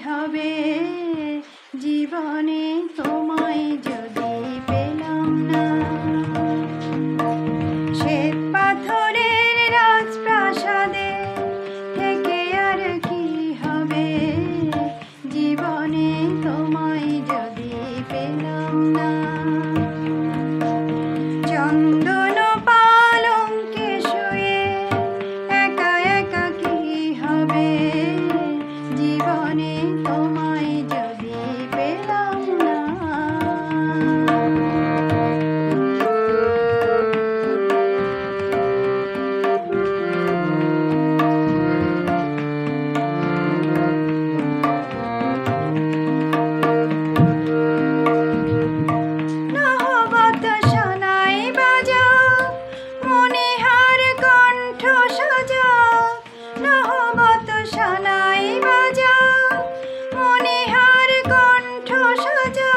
হবে জীবনে তোমায় যদি পেলাম না? শ্বেত পাথরের রাজপ্রাসাদে থেকে আর কি হবে জীবনে তোমায় যদি পেলাম না? চন্দন পালঙ্কে শুয়ে একা একা কি হবে জীবনে তোমায় যদি পেলাম না? নহবত শোনাই বাজা মনিহার কণ্ঠ সাজা, নহবত শোনাই বাজা মনিহার কণ্ঠ সাজা।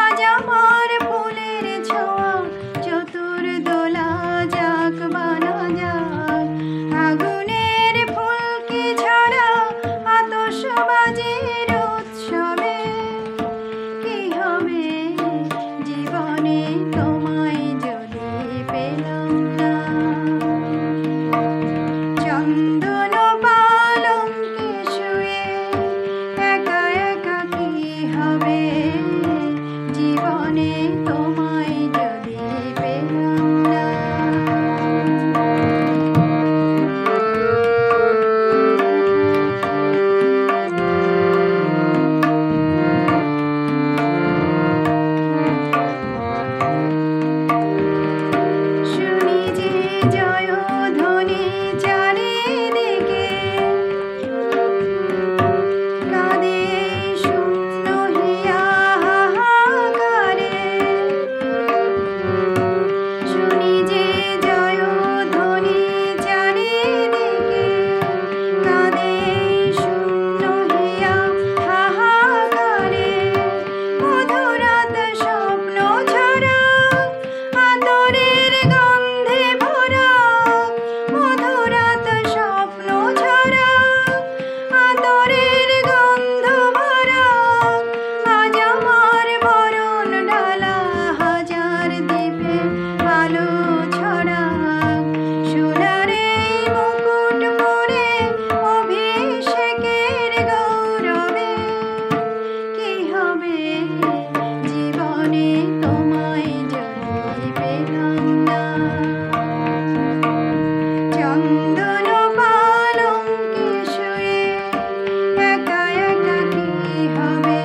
আজ আমার ফুলের ছোঁয়া চতুর দোলা যাক বানা যাক, আগুনের ফুলকি ঝরা আতশবাজির উৎসবে কি হবে জীবনে তোমায় যদি পেলাম না? চন্দন পালঙ্কে শুয়ে একা একা কি হবে জীবনে তোমায় যদি পেলাম না? শুনি যে জয়ধ্বনি চারিদিকে, কাঁদে শূন্য হিয়া হাহাকারে। শুনি যে জয়ধ্বনি চারিদিকে, কাঁদে শূন্য হিয়া হাহাকারে। মধুরাত স্বপ্ন ঝরা আতরের গন্ধে ভরা, মধুরাত স্বপ্ন ঝরা আতরের গন্ধ ভরা। আজ আমার বরণ ডালা হাজার দ্বীপে আলো ছড়া, সোনারে মুকুট পরে অভিষেকের গৌরবে কি হবে জীবনে তোমায় যদি পেলাম না? চন্দন পালঙ্কে শুয়ে একা একা কি হবে